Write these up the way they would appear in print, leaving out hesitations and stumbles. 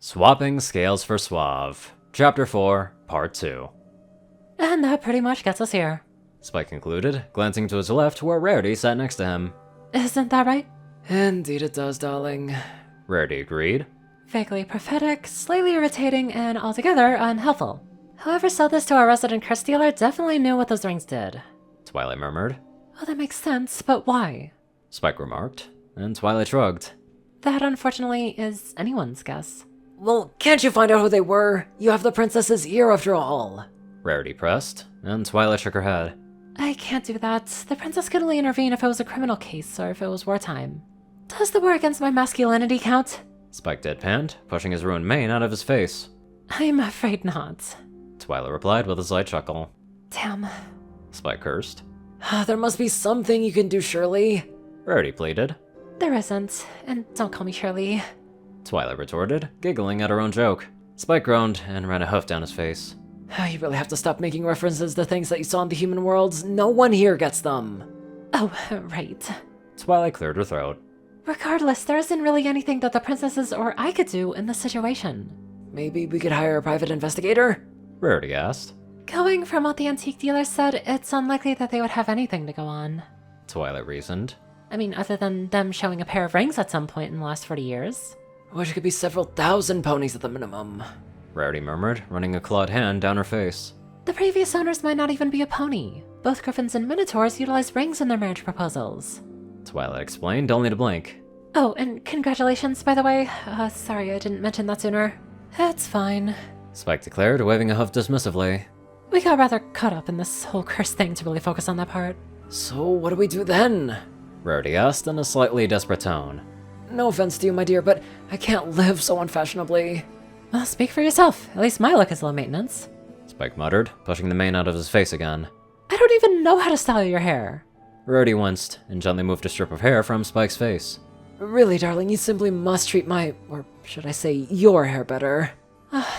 Swapping Scales for Suave, Chapter 4, Part 2. And that pretty much gets us here. Spike concluded, glancing to his left where Rarity sat next to him. Isn't that right? Indeed it does, darling. Rarity agreed. Vaguely prophetic, slightly irritating, and altogether unhelpful. Whoever sold this to our resident curse dealer definitely knew what those rings did. Twilight murmured. Well, that makes sense, but why? Spike remarked, and Twilight shrugged. That, unfortunately, is anyone's guess. Well, can't you find out who they were? You have the princess's ear after all. Rarity pressed, and Twilight shook her head. I can't do that. The princess could only intervene if it was a criminal case or if it was wartime. Does the war against my masculinity count? Spike deadpanned, pushing his ruined mane out of his face. I'm afraid not. Twilight replied with a slight chuckle. Damn. Spike cursed. There must be something you can do, Shirley. Rarity pleaded. There isn't, and don't call me Shirley. Twilight retorted, giggling at her own joke. Spike groaned and ran a hoof down his face. You really have to stop making references to things that you saw in the human worlds. No one here gets them. Oh, right. Twilight cleared her throat. Regardless, there isn't really anything that the princesses or I could do in this situation. Maybe we could hire a private investigator? Rarity asked. Going from what the antique dealer said, it's unlikely that they would have anything to go on. Twilight reasoned. I mean, other than them showing a pair of rings at some point in the last 40 years. Which could be several thousand ponies at the minimum. Rarity murmured, running a clawed hand down her face. The previous owners might not even be a pony. Both griffins and minotaurs utilized rings in their marriage proposals. Twilight explained, only to blink. Oh, and congratulations, by the way. Sorry I didn't mention that sooner. It's fine. Spike declared, waving a hoof dismissively. We got rather caught up in this whole curse thing to really focus on that part. So what do we do then? Rarity asked in a slightly desperate tone. No offense to you, my dear, but I can't live so unfashionably. Well, speak for yourself. At least my look is low maintenance. Spike muttered, pushing the mane out of his face again. I don't even know how to style your hair. Rarity winced and gently moved a strip of hair from Spike's face. Really, darling, you simply must treat my, or should I say, your hair better.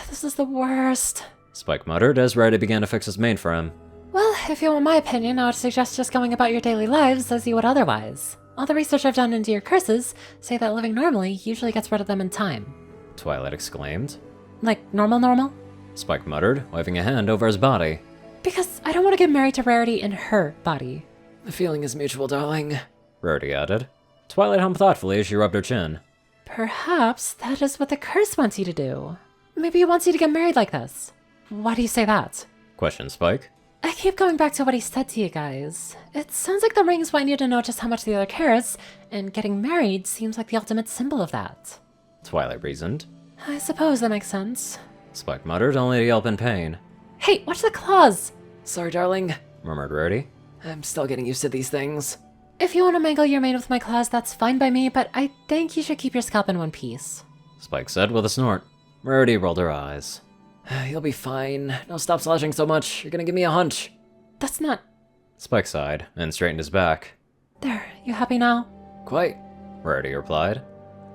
This is the worst. Spike muttered as Rarity began to fix his mane for him. Well, if you want my opinion, I would suggest just going about your daily lives as you would otherwise. All the research I've done into your curses say that living normally usually gets rid of them in time. Twilight exclaimed. Like normal? Spike muttered, waving a hand over his body. Because I don't want to get married to Rarity in her body. The feeling is mutual, darling. Rarity added. Twilight hummed thoughtfully as she rubbed her chin. Perhaps that is what the curse wants you to do. Maybe it wants you to get married like this. Why do you say that? Questioned Spike. I keep going back to what he said to you guys. It sounds like the rings want you to know just how much the other cares, and getting married seems like the ultimate symbol of that. Twilight reasoned. I suppose that makes sense. Spike muttered, only to yelp in pain. Hey, watch the claws! Sorry, darling. Murmured Rarity. I'm still getting used to these things. If you want to mangle your mane with my claws, that's fine by me, but I think you should keep your scalp in one piece. Spike said with a snort. Rarity rolled her eyes. You'll be fine. Now stop slouching so much. You're gonna give me a hunch. That's not... Spike sighed and straightened his back. There, you happy now? Quite. Rarity replied.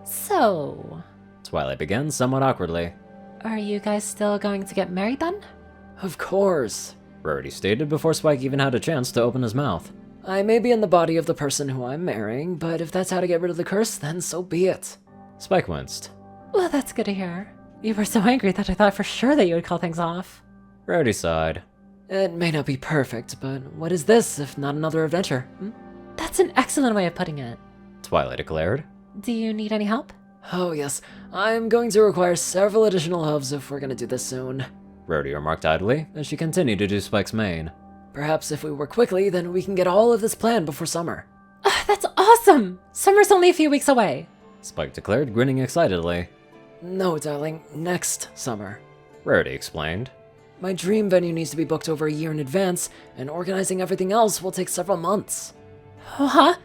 So... Twilight began somewhat awkwardly. Are you guys still going to get married then? Of course. Rarity stated before Spike even had a chance to open his mouth. I may be in the body of the person who I'm marrying, but if that's how to get rid of the curse, then so be it. Spike winced. Well, that's good to hear. You were so angry that I thought for sure that you would call things off. Rarity sighed. It may not be perfect, but what is this if not another adventure? That's an excellent way of putting it. Twilight declared. Do you need any help? Oh yes, I'm going to require several additional hooves if we're gonna do this soon. Rarity remarked idly as she continued to do Spike's mane. Perhaps if we work quickly, then we can get all of this planned before summer. That's awesome! Summer's only a few weeks away. Spike declared, grinning excitedly. No, darling, next summer. Rarity explained. My dream venue needs to be booked over a year in advance, and organizing everything else will take several months. Huh?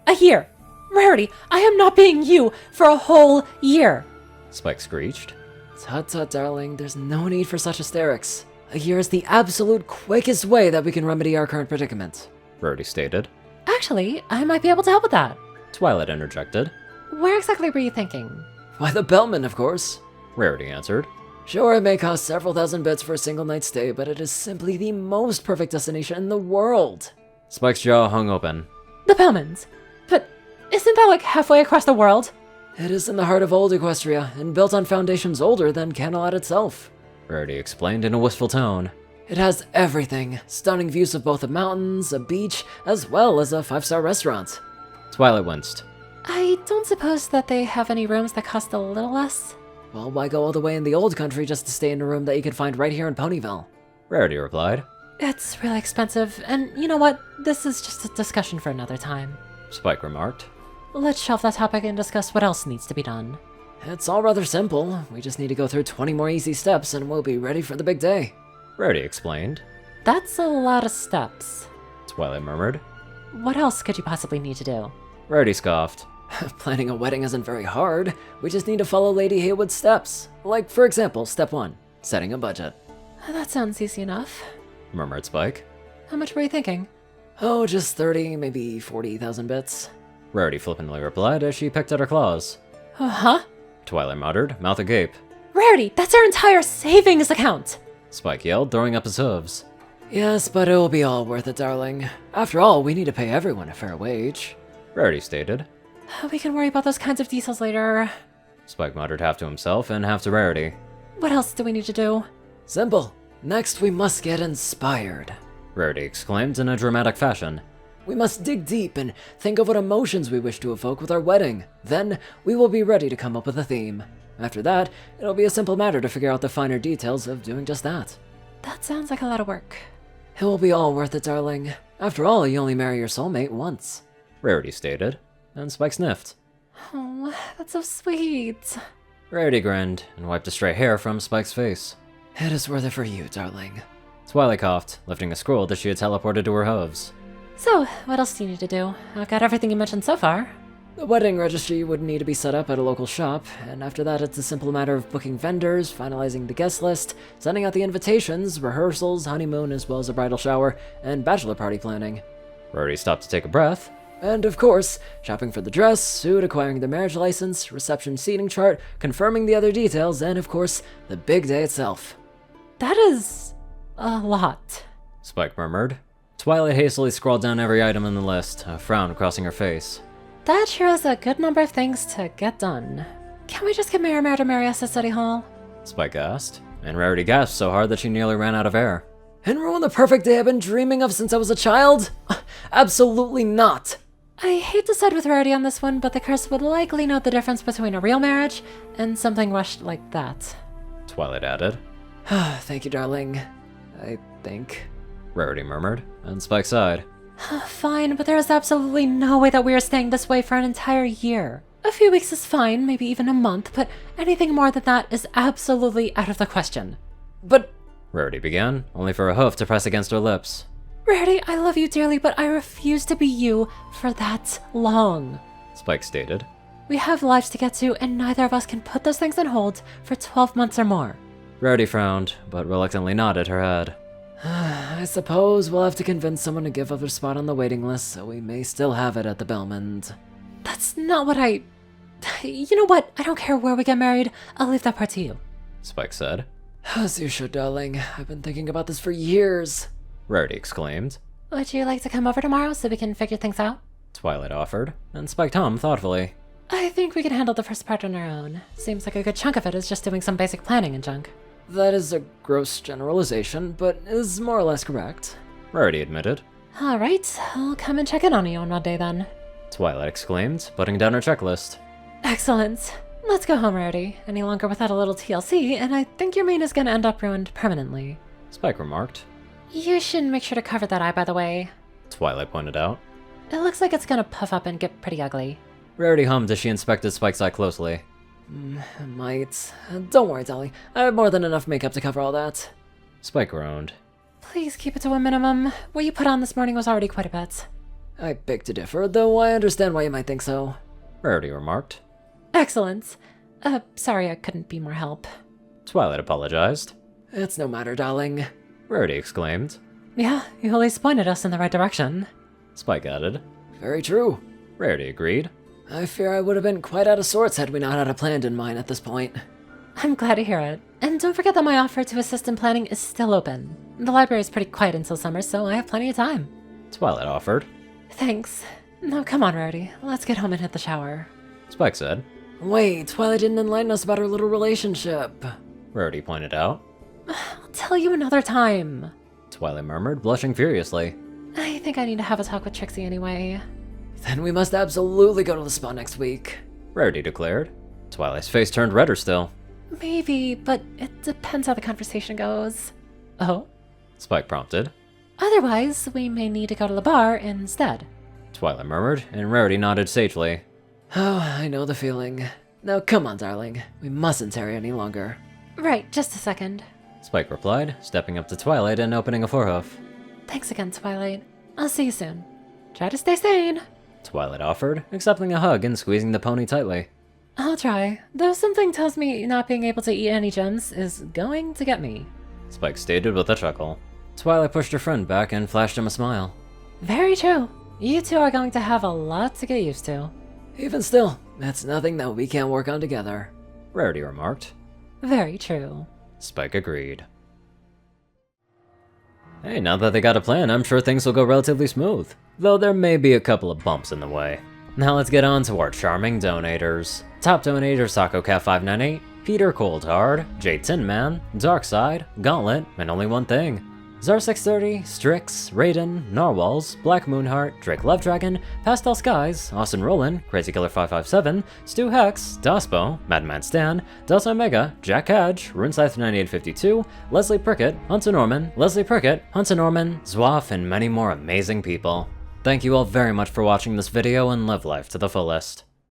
A year? Rarity, I am not paying you for a whole year. Spike screeched. Tut tut, darling, there's no need for such hysterics. A year is the absolute quickest way that we can remedy our current predicament. Rarity stated. Actually, I might be able to help with that. Twilight interjected. Where exactly were you thinking? Why, the bellman, of course. Rarity answered. Sure, it may cost several thousand bits for a single night's stay, but it is simply the most perfect destination in the world. Spike's jaw hung open. The Bellmans? But isn't that like halfway across the world? It is in the heart of old Equestria, and built on foundations older than Candlelat itself. Rarity explained in a wistful tone. It has everything. Stunning views of both the mountains, a beach, as well as a 5-star restaurant. Twilight winced. I don't suppose that they have any rooms that cost a little less? Well, why go all the way in the old country just to stay in a room that you could find right here in Ponyville? Rarity replied. It's really expensive, and you know what? This is just a discussion for another time. Spike remarked. Let's shelve that topic and discuss what else needs to be done. It's all rather simple. We just need to go through 20 more easy steps and we'll be ready for the big day. Rarity explained. That's a lot of steps. Twilight murmured. What else could you possibly need to do? Rarity scoffed. Planning a wedding isn't very hard. We just need to follow Lady Haywood's steps. Like, for example, step 1, setting a budget. That sounds easy enough. Murmured Spike. How much were you thinking? Oh, just 30, maybe 40,000 bits. Rarity flippantly replied as she picked at her claws. Huh? Twilight muttered, mouth agape. Rarity, that's our entire savings account! Spike yelled, throwing up his hooves. Yes, but it'll be all worth it, darling. After all, we need to pay everyone a fair wage. Rarity stated. We can worry about those kinds of details later. Spike muttered half to himself and half to Rarity. What else do we need to do? Simple. Next, we must get inspired. Rarity exclaimed in a dramatic fashion. We must dig deep and think of what emotions we wish to evoke with our wedding. Then, we will be ready to come up with a theme. After that, it'll be a simple matter to figure out the finer details of doing just that. That sounds like a lot of work. It will be all worth it, darling. After all, you only marry your soulmate once. Rarity stated, and Spike sniffed. Oh, that's so sweet. Rarity grinned and wiped a stray hair from Spike's face. It is worth it for you, darling. Twilight coughed, lifting a scroll that she had teleported to her hooves. So, what else do you need to do? I've got everything you mentioned so far. The wedding registry would need to be set up at a local shop, and after that it's a simple matter of booking vendors, finalizing the guest list, sending out the invitations, rehearsals, honeymoon, as well as a bridal shower, and bachelor party planning. Rarity stopped to take a breath. And of course, shopping for the dress, suit, acquiring the marriage license, reception seating chart, confirming the other details, and of course, the big day itself. That is a lot. Spike murmured. Twilight hastily scrawled down every item in the list, a frown crossing her face. That sure is a good number of things to get done. Can we just get Mayor to marry us at Study Hall? Spike asked, and Rarity gasped so hard that she nearly ran out of air. And ruin the perfect day I've been dreaming of since I was a child? Absolutely not! I hate to side with Rarity on this one, but the curse would likely note the difference between a real marriage and something rushed like that. Twilight added. Thank you, darling. I think. Rarity murmured, and Spike sighed. Fine, but there is absolutely no way that we are staying this way for an entire year. A few weeks is fine, maybe even a month, but anything more than that is absolutely out of the question. But... Rarity began, only for a hoof to press against her lips. Rarity, I love you dearly, but I refuse to be you for that long. Spike stated. We have lives to get to, and neither of us can put those things on hold for 12 months or more. Rarity frowned, but reluctantly nodded her head. I suppose we'll have to convince someone to give up their spot on the waiting list, so we may still have it at the Belmond. That's not what I... You know what? I don't care where we get married. I'll leave that part to you. Spike said. As you should, darling. I've been thinking about this for years. Rarity exclaimed. Would you like to come over tomorrow so we can figure things out? Twilight offered, and Spike hummed thoughtfully. I think we can handle the first part on our own. Seems like a good chunk of it is just doing some basic planning and junk. That is a gross generalization, but is more or less correct. Rarity admitted. Alright, I'll come and check in on you on one day then. Twilight exclaimed, putting down her checklist. Excellent. Let's go home, Rarity. Any longer without a little TLC, and I think your mane is gonna end up ruined permanently. Spike remarked. You should make sure to cover that eye, by the way. Twilight pointed out. It looks like it's gonna puff up and get pretty ugly. Rarity hummed as she inspected Spike's eye closely. Might. Don't worry, darling. I have more than enough makeup to cover all that. Spike groaned. Please keep it to a minimum. What you put on this morning was already quite a bit. I beg to differ, though I understand why you might think so. Rarity remarked. Excellent. Sorry I couldn't be more help. Twilight apologized. It's no matter, darling. Rarity exclaimed. Yeah, you at least pointed us in the right direction. Spike added. Very true. Rarity agreed. I fear I would have been quite out of sorts had we not had a plan in mind at this point. I'm glad to hear it. And don't forget that my offer to assist in planning is still open. The library is pretty quiet until summer, so I have plenty of time. Twilight offered. Thanks. Now come on, Rarity. Let's get home and hit the shower. Spike said. Wait, Twilight didn't enlighten us about her little relationship. Rarity pointed out. I'll tell you another time. Twilight murmured, blushing furiously. I think I need to have a talk with Trixie anyway. Then we must absolutely go to the spa next week. Rarity declared. Twilight's face turned redder still. Maybe, but it depends how the conversation goes. Oh? Spike prompted. Otherwise, we may need to go to the bar instead. Twilight murmured, and Rarity nodded sagely. Oh, I know the feeling. Now come on, darling. We mustn't tarry any longer. Right, just a second. Spike replied, stepping up to Twilight and opening a forehoof. Thanks again, Twilight. I'll see you soon. Try to stay sane. Twilight offered, accepting a hug and squeezing the pony tightly. I'll try, though something tells me not being able to eat any gems is going to get me. Spike stated with a chuckle. Twilight pushed her friend back and flashed him a smile. Very true. You two are going to have a lot to get used to. Even still, that's nothing that we can't work on together. Rarity remarked. Very true. Spike agreed. Hey, now that they got a plan, I'm sure things will go relatively smooth. Though there may be a couple of bumps in the way. Now let's get on to our charming donators. Top donator SakoCat598, Peter Coulthard, J Tinman, Darkside, Gauntlet, and Only One Thing. Zar630, Strix, Rayden, Narwhals, Black Moonheart, Drake Lovedragon, Pastel Skies, Austin Roland, Crazy Killer 557, Stu Hex, Daspo, Madman Stan, Delta Omega, Jack Cadge, Runescythe 9852, Leslie Prickett, Hunter Norman, Leslie Prickett, Hunter Norman, Suave, and many more amazing people. Thank you all very much for watching this video and live life to the fullest.